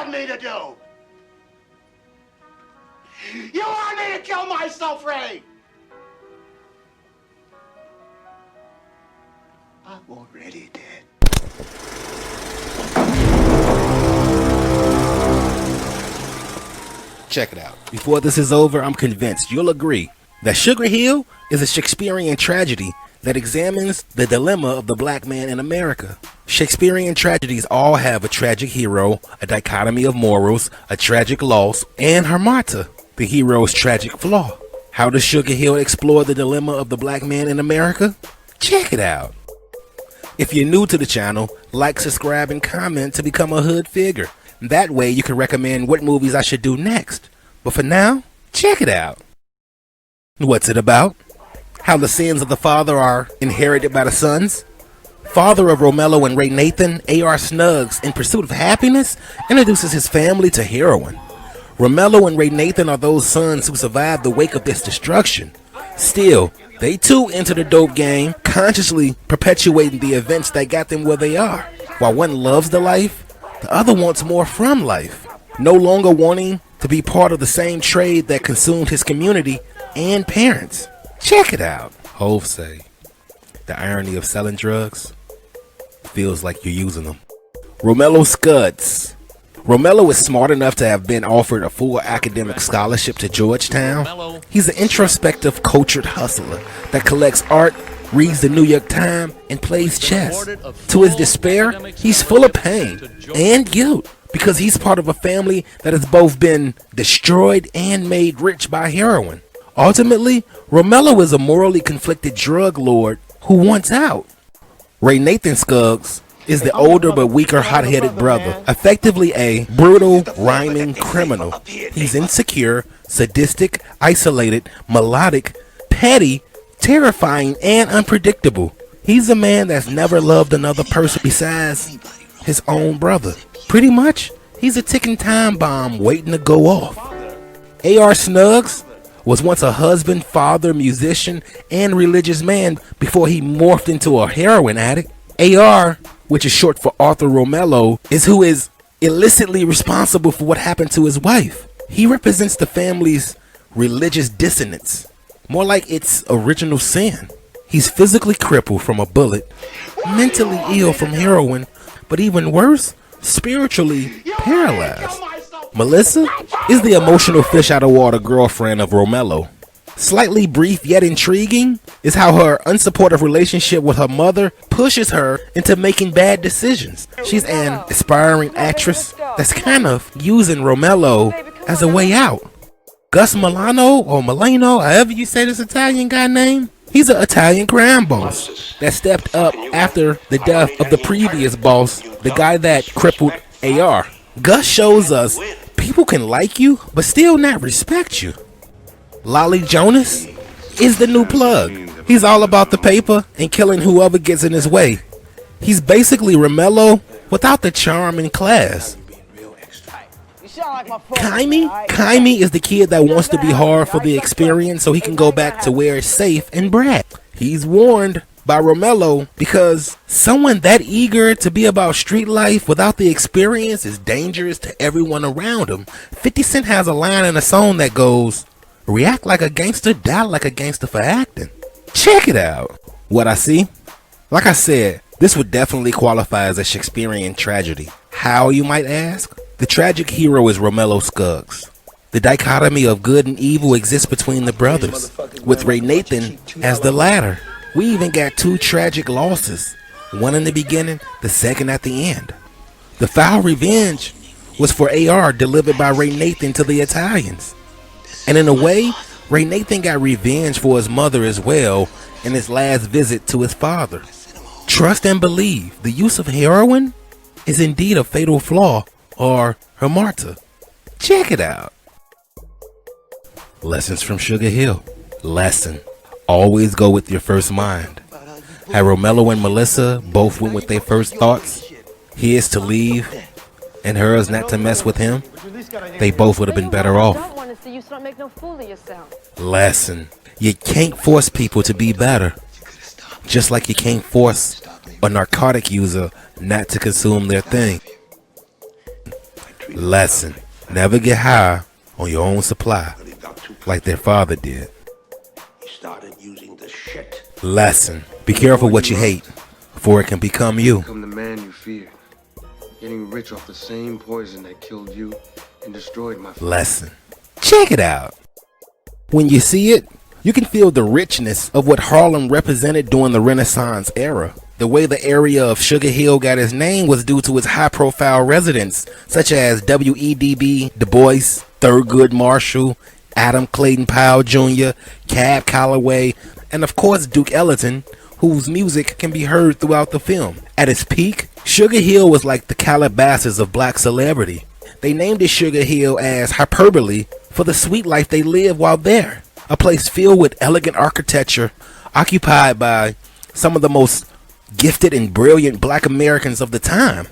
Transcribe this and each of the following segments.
want me to do? You want me to kill myself, Ray? I'm already dead. Check it out. Before this is over, I'm convinced you'll agree that Sugar Hill is a Shakespearean tragedy that examines the dilemma of the black man in America. Shakespearean tragedies all have a tragic hero, a dichotomy of morals, a tragic loss, and Hamartia, the hero's tragic flaw. How does Sugar Hill explore the dilemma of the black man in America? Check it out. If you're new to the channel, like, subscribe, and comment to become a hood figure. That way you can recommend what movies I should do next. But for now, check it out. What's it about? How the sins of the father are inherited by the sons? Father of Romello and Raynathan A.R. Skuggs, in pursuit of happiness, introduces his family to heroin. Romello and Raynathan are those sons who survived the wake of this destruction. Still, they too enter the dope game, consciously perpetuating the events that got them where they are. While one loves the life, the other wants more from life, no longer wanting to be part of the same trade that consumed his community and parents. Check it out. Hov say, the irony of selling drugs feels like you're using them. Romello Skuggs. Romello is smart enough to have been offered a full academic scholarship to Georgetown. He's an introspective, cultured hustler that collects art, reads the New York Times, and plays chess. To his despair, he's full of pain and guilt because he's part of a family that has both been destroyed and made rich by heroin. Ultimately, Romello is a morally conflicted drug lord who wants out. Raynathan Skuggs is the older but weaker hot-headed brother, effectively a brutal, rhyming criminal. He's insecure, sadistic, isolated, melodic, petty, terrifying, and unpredictable. He's a man that's never loved another person besides his own brother. Pretty much, he's a ticking time bomb waiting to go off. A.R. Skuggs was once a husband, father, musician, and religious man before he morphed into a heroin addict. A.R., which is short for Arthur Romello, is who is illicitly responsible for what happened to his wife. He represents the family's religious dissonance, more like its original sin. He's physically crippled from a bullet, mentally ill from heroin, but even worse, spiritually paralyzed. Melissa is the emotional fish out of water girlfriend of Romello. Slightly brief yet intriguing is how her unsupportive relationship with her mother pushes her into making bad decisions. She's an aspiring actress that's kind of using Romello as a way out. Gus Milano, or Milano, however you say this Italian guy name, he's an Italian crime boss that stepped up after the death of the previous boss, the guy that crippled A.R. Gus shows us people can like you, but still not respect you. Lolly Jonas is the new plug. He's all about the paper and killing whoever gets in his way. He's basically Romello without the charm and class. Kaimi is the kid that wants to be hard for the experience so he can go back to where it's safe and brag. He's warned by Romello because someone that eager to be about street life without the experience is dangerous to everyone around him. 50 Cent has a line in a song that goes, "React like a gangster, die like a gangster for acting." Check it out. What I see? Like I said, this would definitely qualify as a Shakespearean tragedy. How, you might ask? The tragic hero is Romello Skuggs. The dichotomy of good and evil exists between the brothers, with Raynathan as the latter. We even got two tragic losses, one in the beginning, the second at the end. The foul revenge was for A.R. delivered by Raynathan to the Italians. And in a way, Raynathan got revenge for his mother as well in his last visit to his father. Trust and believe the use of heroin is indeed a fatal flaw, or Hamartia. Check it out. Lessons from Sugar Hill. Lesson: always go with your first mind. Had Romello and Melissa both went with their first thoughts, his to leave and hers not to mess with him, they both would have been better off. Lesson: you can't force people to be better, just like you can't force a narcotic user not to consume their thing. Lesson: never get high on your own supply, like their father did. He started using the shit. Lesson: be careful what you hate, for it can become you. Become the man you feared. Getting rich off the same poison that killed you and destroyed my family. Lesson: check it out. When you see it, you can feel the richness of what Harlem represented during the Renaissance era. The way the area of Sugar Hill got its name was due to its high-profile residents, such as W.E.B. Du Bois, Thurgood Marshall, Adam Clayton Powell Jr., Cab Calloway, and of course Duke Ellington, whose music can be heard throughout the film. At its peak, Sugar Hill was like the Calabasas of black celebrity. They named it Sugar Hill as hyperbole for the sweet life they lived while there. A place filled with elegant architecture, occupied by some of the most gifted and brilliant black Americans of the time.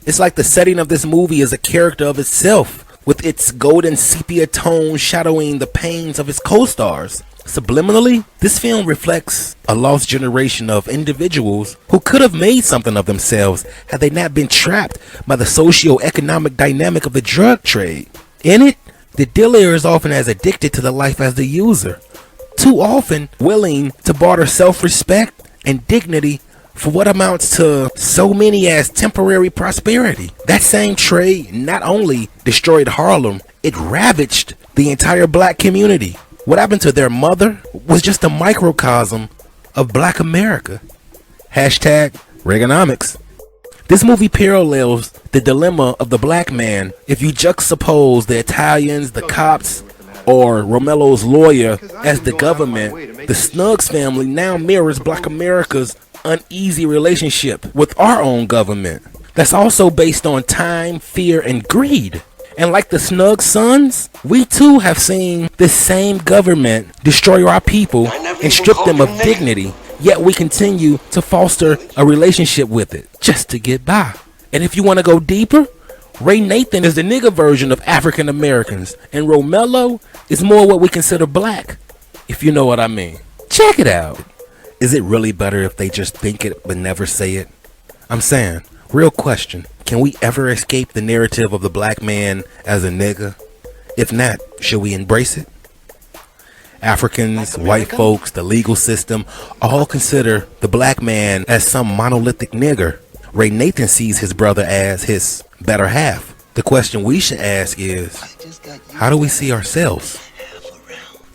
It's like the setting of this movie is a character of itself, with its golden sepia tone shadowing the pains of its co-stars. Subliminally, this film reflects a lost generation of individuals who could have made something of themselves had they not been trapped by the socio-economic dynamic of the drug trade. In it, the dealer is often as addicted to the life as the user, too often willing to barter self-respect and dignity for what amounts to so many as temporary prosperity. That same trade not only destroyed Harlem, it ravaged the entire black community. What happened to their mother was just a microcosm of black America. Hashtag Reaganomics. This movie parallels the dilemma of the black man if you juxtapose the Italians, the cops, or Romello's lawyer as the government. The Skuggs family now mirrors black America's uneasy relationship with our own government. That's also based on time, fear, and greed. And like the Skuggs sons, we too have seen this same government destroy our people and strip them of dignity, yet we continue to foster a relationship with it just to get by. And if you want to go deeper, Raynathan is the nigger version of African Americans, and Romello is more what we consider black, if you know what I mean. Check it out. Is it really better if they just think it but never say it? I'm saying, real question, can we ever escape the narrative of the black man as a nigga? If not, should we embrace it? Africans, white folks, the legal system, all consider the black man as some monolithic nigger. Raynathan sees his brother as his better half. The question we should ask is, how do we see ourselves?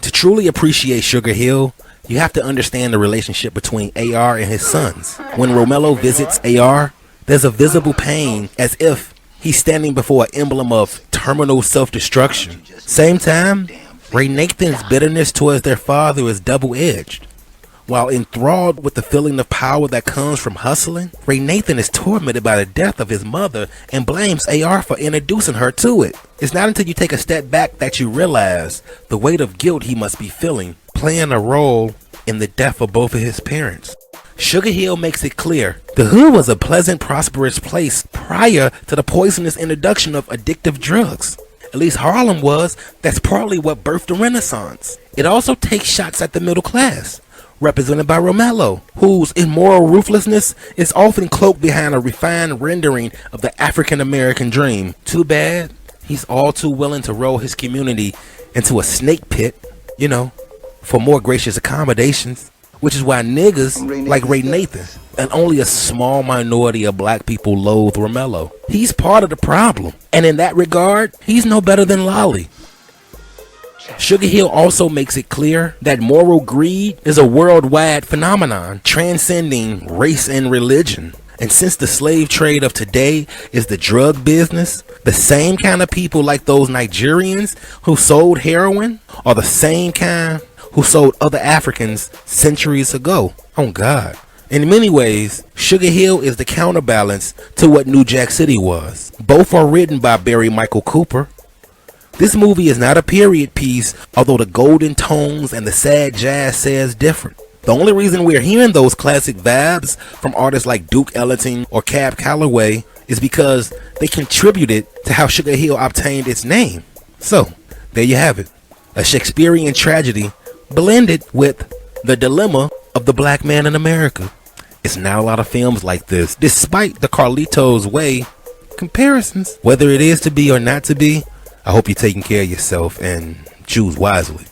To truly appreciate Sugar Hill, you have to understand the relationship between A.R. and his sons. When Romello visits A.R., there's a visible pain as if he's standing before an emblem of terminal self-destruction. Same time, Raynathan's bitterness towards their father is double-edged. While enthralled with the feeling of power that comes from hustling, Raynathan is tormented by the death of his mother and blames A.R. for introducing her to it. It's not until you take a step back that you realize the weight of guilt he must be feeling, playing a role in the death of both of his parents. Sugar Hill makes it clear the hood was a pleasant, prosperous place prior to the poisonous introduction of addictive drugs. At least Harlem was. That's partly what birthed the Renaissance. It also takes shots at the middle class, represented by Romello, whose immoral ruthlessness is often cloaked behind a refined rendering of the African American dream. Too bad he's all too willing to roll his community into a snake pit, for more gracious accommodations. Which is why niggas like Raynathan and only a small minority of black people loathe Romello. He's part of the problem, and in that regard, he's no better than Lolly. Sugar Hill also makes it clear that moral greed is a worldwide phenomenon transcending race and religion. And since the slave trade of today is the drug business, the same kind of people like those Nigerians who sold heroin are the same kind who sold other Africans centuries ago. Oh God. In many ways, Sugar Hill is the counterbalance to what New Jack City was. Both are written by Barry Michael Cooper. This movie is not a period piece, although the golden tones and the sad jazz says different. The only reason we're hearing those classic vibes from artists like Duke Ellington or Cab Calloway is because they contributed to how Sugar Hill obtained its name. So, there you have it. A Shakespearean tragedy blended with the dilemma of the black man in America. It's not a lot of films like this, despite the Carlito's Way comparisons. Whether it is to be or not to be, I hope you're taking care of yourself and choose wisely.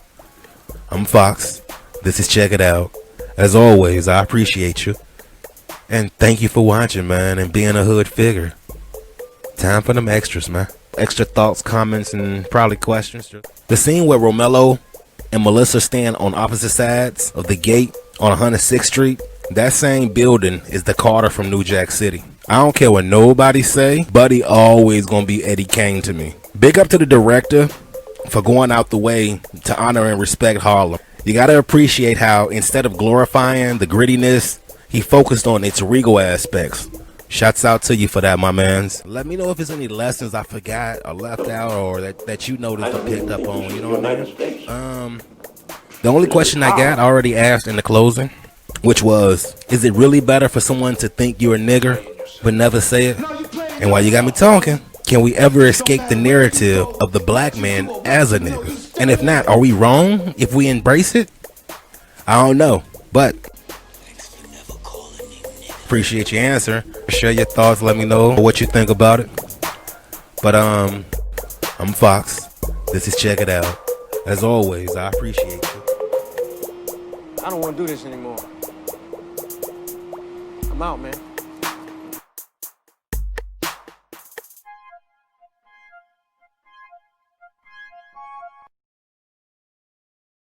I'm Fox. This is Check It Out. As always, I appreciate you. And thank you for watching, man, and being a hood figure. Time for them extras, man. Extra thoughts, comments, and probably questions. The scene where Romello and Melissa stand on opposite sides of the gate on 106th Street, that same building is the Carter from New Jack City. I don't care what nobody say, Buddy always gonna be Eddie Kane to me. Big up to the director for going out the way to honor and respect Harlem. You gotta appreciate how instead of glorifying the grittiness, he focused on its regal aspects. Shouts out to you for that, my mans. Let me know if there's any lessons I forgot or left out or that you noticed or picked up on, you know what I mean? The only question I got, I already asked in the closing, which was, is it really better for someone to think you're a nigger but never say it? And while you got me talking, can we ever escape the narrative of the black man as a nigger? And if not, are we wrong if we embrace it? I don't know, but appreciate your answer. Share your thoughts. Let me know what you think about it. But I'm Fox. This is Check It Out. As always, I appreciate you. I don't want to do this anymore. I'm out, man.